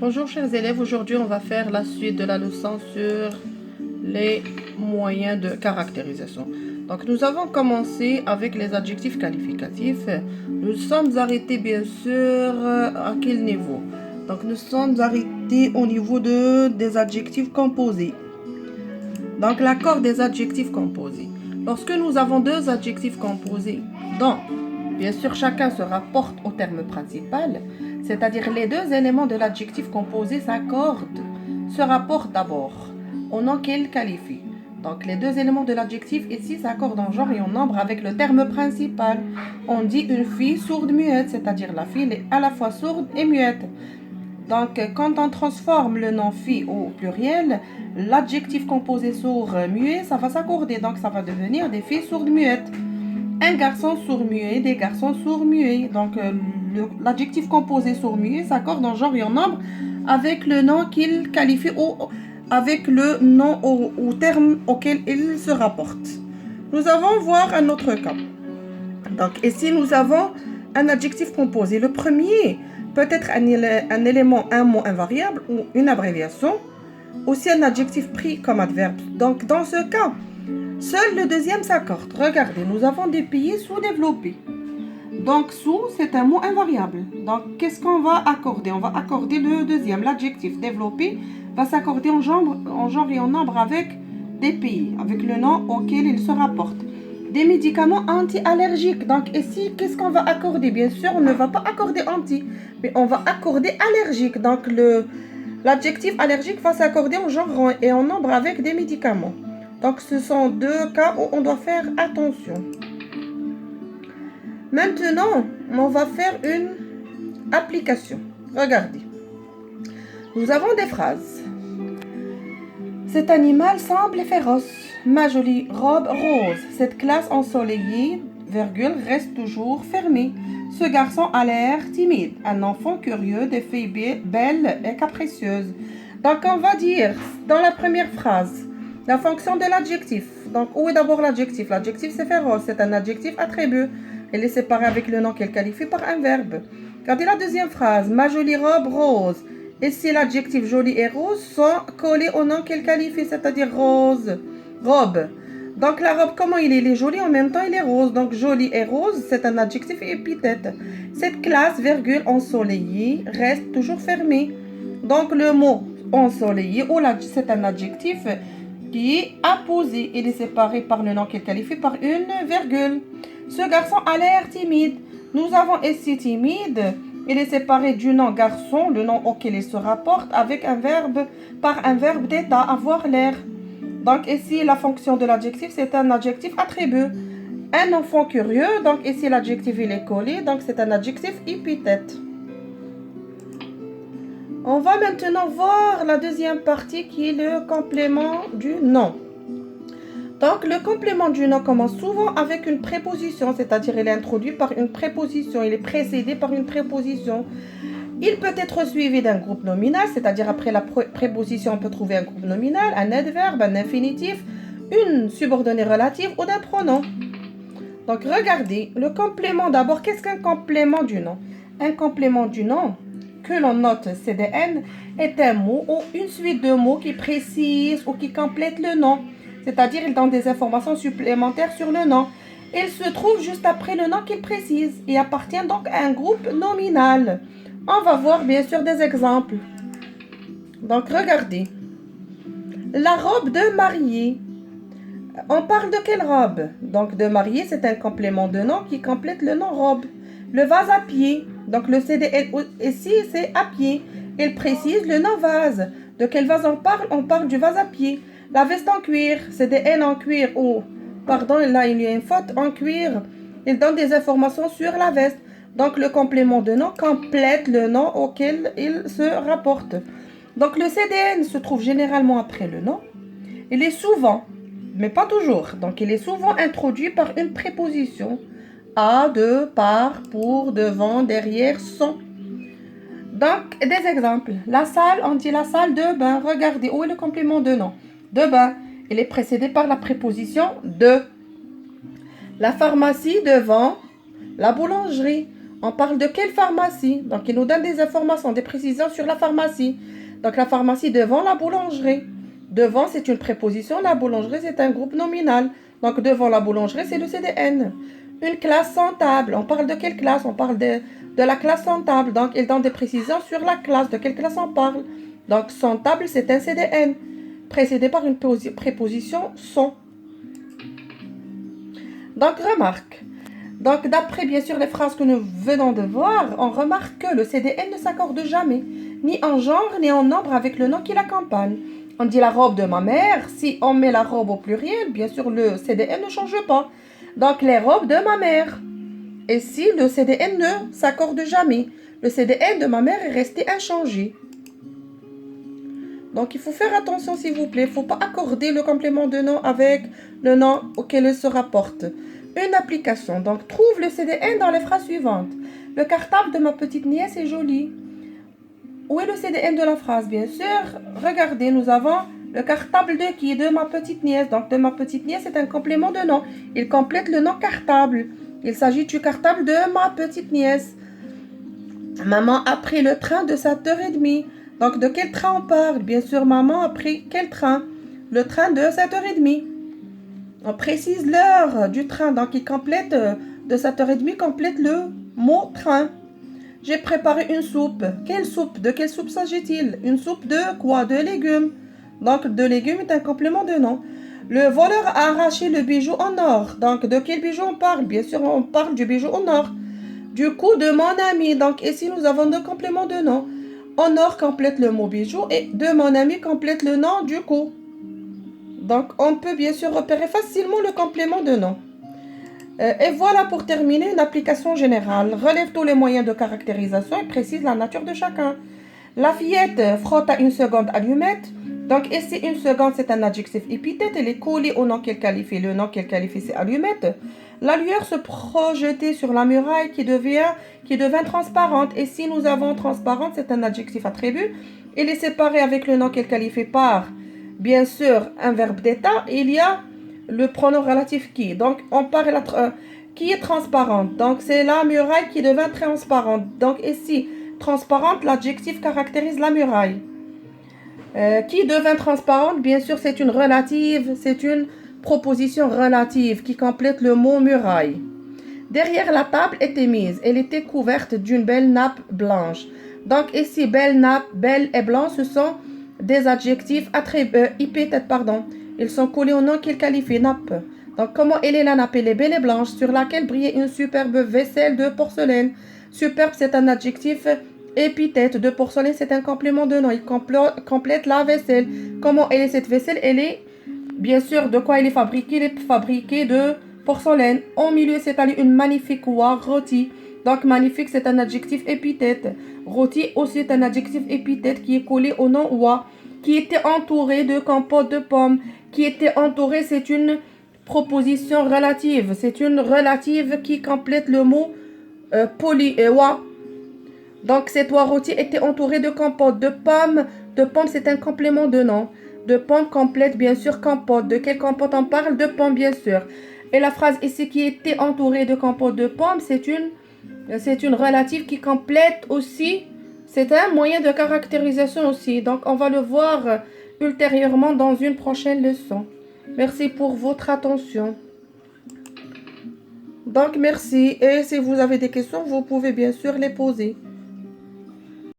Bonjour chers élèves, aujourd'hui on va faire la suite de la leçon sur les moyens de caractérisation. Donc nous avons commencé avec les adjectifs qualificatifs. Nous sommes arrêtés bien sûr à quel niveau? Donc nous sommes arrêtés au niveau des adjectifs composés. Donc l'accord des adjectifs composés. Lorsque nous avons deux adjectifs composés dont bien sûr chacun se rapporte au terme principal, c'est-à-dire les deux éléments de l'adjectif composé s'accordent, se rapportent d'abord au nom qu'ils qualifient. Donc les deux éléments de l'adjectif ici s'accordent en genre et en nombre avec le terme principal. On dit une fille sourde-muette, c'est-à-dire la fille est à la fois sourde et muette. Donc quand on transforme le nom fille au pluriel, l'adjectif composé sourd-muet, ça va s'accorder, donc ça va devenir des filles sourdes-muettes. Un garçon sourd-muet, des garçons sourds-muets. Donc l'adjectif composé sourd-muet s'accorde en genre et en nombre avec le nom qu'il qualifie ou avec le nom au terme auquel il se rapporte. Nous allons voir un autre cas. Donc ici nous avons un adjectif composé. Le premier peut être un élément, un mot invariable ou une abréviation. Aussi un adjectif pris comme adverbe. Donc dans ce cas, seul le deuxième s'accorde. Regardez, nous avons des pays sous-développés. Donc, sous, c'est un mot invariable. Donc, qu'est-ce qu'on va accorder? On va accorder le deuxième. L'adjectif développé va s'accorder en genre et en nombre avec des pays, avec le nom auquel il se rapporte. Des médicaments anti-allergiques. Donc, ici, qu'est-ce qu'on va accorder? Bien sûr, on ne va pas accorder anti, mais on va accorder allergique. Donc, l'adjectif allergique va s'accorder en genre et en nombre avec des médicaments. Donc, ce sont deux cas où on doit faire attention. Maintenant, on va faire une application. Regardez. Nous avons des phrases. Cet animal semble féroce. Ma jolie robe rose. Cette classe ensoleillée, virgule, reste toujours fermée. Ce garçon a l'air timide. Un enfant curieux, des filles belles et capricieuses. Donc, on va dire dans la première phrase la fonction de l'adjectif. Donc, où est d'abord l'adjectif? L'adjectif, c'est féroce. C'est un adjectif attribut. Elle est séparée avec le nom qu'elle qualifie par un verbe. Regardez la deuxième phrase. Ma jolie robe rose. Ici, l'adjectif jolie et rose sont collés au nom qu'elle qualifie, c'est-à-dire rose. Robe. Donc, la robe, comment il est? Il est joli, en même temps, il est rose. Donc, joli et rose, c'est un adjectif épithète. Cette classe, virgule, ensoleillée, reste toujours fermée. Donc, le mot ensoleillé, c'est un adjectif qui est apposé. Il est séparé par le nom qu'elle qualifie par une virgule. Ce garçon a l'air timide. Nous avons ici timide. Il est séparé du nom garçon, le nom auquel il se rapporte, avec un verbe, par un verbe d'état, avoir l'air. Donc ici, la fonction de l'adjectif, c'est un adjectif attribut. Un enfant curieux, donc ici l'adjectif il est collé, donc c'est un adjectif épithète. On va maintenant voir la deuxième partie qui est le complément du nom. Donc, le complément du nom commence souvent avec une préposition, c'est-à-dire il est introduit par une préposition, il est précédé par une préposition. Il peut être suivi d'un groupe nominal, c'est-à-dire après la préposition, on peut trouver un groupe nominal, un adverbe, un infinitif, une subordonnée relative ou d'un pronom. Donc, regardez, le complément d'abord, qu'est-ce qu'un complément du nom? Un complément du nom, que l'on note CDN, est un mot ou une suite de mots qui précise ou qui complète le nom. C'est-à-dire, il donne des informations supplémentaires sur le nom. Il se trouve juste après le nom qu'il précise et appartient donc à un groupe nominal. On va voir bien sûr des exemples. Donc, regardez. La robe de mariée. On parle de quelle robe? Donc, de mariée, c'est un complément de nom qui complète le nom robe. Le vase à pied. Donc, le CDL ici, c'est à pied. Il précise le nom vase. De quel vase on parle? On parle du vase à pied. La veste en cuir, c'est des N en cuir. Oh, pardon, là il y a une faute en cuir. Il donne des informations sur la veste. Donc le complément de nom complète le nom auquel il se rapporte. Donc le CDN se trouve généralement après le nom. Il est souvent, mais pas toujours, donc il est souvent introduit par une préposition. À, de, par, pour, devant, derrière, sans. Donc des exemples. La salle, on dit la salle de bain. Regardez, où est le complément de nom? De bain. Il est précédé par la préposition de. La pharmacie devant la boulangerie. On parle de quelle pharmacie? Donc, il nous donne des informations, des précisions sur la pharmacie. Donc, la pharmacie devant la boulangerie. Devant, c'est une préposition. La boulangerie, c'est un groupe nominal. Donc, devant la boulangerie, c'est le CDN. Une classe sans table. On parle de quelle classe? On parle de la classe sans table. Donc, il donne des précisions sur la classe. De quelle classe on parle? Donc, sans table, c'est un CDN. Précédé par une préposition sans. Donc, remarque. Donc, d'après, bien sûr, les phrases que nous venons de voir, on remarque que le CDN ne s'accorde jamais, ni en genre, ni en nombre avec le nom qui l'accompagne. On dit la robe de ma mère. Si on met la robe au pluriel, bien sûr, le CDN ne change pas. Donc, les robes de ma mère. Et si le CDN ne s'accorde jamais, le CDN de ma mère est resté inchangé. Donc, il faut faire attention, s'il vous plaît. Il ne faut pas accorder le complément de nom avec le nom auquel il se rapporte. Une application. Donc, trouve le CDN dans les phrases suivantes. Le cartable de ma petite nièce est joli. Où est le CDN de la phrase? Bien sûr, regardez, nous avons le cartable de qui? De ma petite nièce. Donc, de ma petite nièce, c'est un complément de nom. Il complète le nom cartable. Il s'agit du cartable de ma petite nièce. Maman a pris le train de 7h30. Donc, de quel train on parle? Bien sûr, maman a pris quel train? Le train de 7h30. On précise l'heure du train. Donc, il complète, de 7h30, complète le mot train. J'ai préparé une soupe. Quelle soupe? De quelle soupe s'agit-il? Une soupe de quoi? De légumes. Donc, de légumes est un complément de nom. Le voleur a arraché le bijou en or. Donc, de quel bijou on parle? Bien sûr, on parle du bijou en or. Du coup, de mon ami. Donc, ici, nous avons deux compléments de nom. En or complète le mot bijou et de mon ami complète le nom du coup. Donc, on peut bien sûr repérer facilement le complément de nom. Et voilà pour terminer une application générale. Relève tous les moyens de caractérisation et précise la nature de chacun. La fillette frotte à une seconde allumette. Donc ici, une seconde, c'est un adjectif épithète. Elle est collée au nom qu'elle qualifie. Le nom qu'elle qualifie, c'est allumette. La lueur se projetait sur la muraille qui devint transparente. Et si nous avons transparente, c'est un adjectif attribut. Elle est séparée avec le nom qu'elle qualifie par, bien sûr, un verbe d'état. Il y a le pronom relatif qui. Donc, on parle qui est transparente. Donc, c'est la muraille qui devint transparente. Donc, ici, transparente, l'adjectif caractérise la muraille. Qui devint transparente, bien sûr, c'est une relative, c'est une proposition relative qui complète le mot muraille. Derrière la table était mise. Elle était couverte d'une belle nappe blanche. Donc, ici, belle nappe, belle et blanc, ce sont des adjectifs épithètes, pardon. Ils sont collés au nom qu'ils qualifient, nappe. Donc, comment elle est la nappe? Elle est belle et blanche, sur laquelle brillait une superbe vaisselle de porcelaine. Superbe, c'est un adjectif épithète. De porcelaine, c'est un complément de nom. Il complète la vaisselle. Comment elle est cette vaisselle? Elle est, bien sûr, de quoi elle est fabriquée? Elle est fabriquée de porcelaine. Au milieu, c'est une magnifique oie rôtie. Donc, magnifique, c'est un adjectif épithète. Rôti aussi est un adjectif épithète qui est collé au nom oie, qui était entouré de compote de pommes. Qui était entouré, c'est une proposition relative. C'est une relative qui complète le mot oie. Donc, cette oie rôtie était entourée de compote de pommes. De pommes, c'est un complément de nom. De pommes complète, bien sûr, compote. De quelle compote on parle? De pommes, bien sûr. Et la phrase ici qui était entourée de compote de pommes, c'est une relative qui complète aussi. C'est un moyen de caractérisation aussi. Donc, on va le voir ultérieurement dans une prochaine leçon. Merci pour votre attention. Donc, merci. Et si vous avez des questions, vous pouvez bien sûr les poser.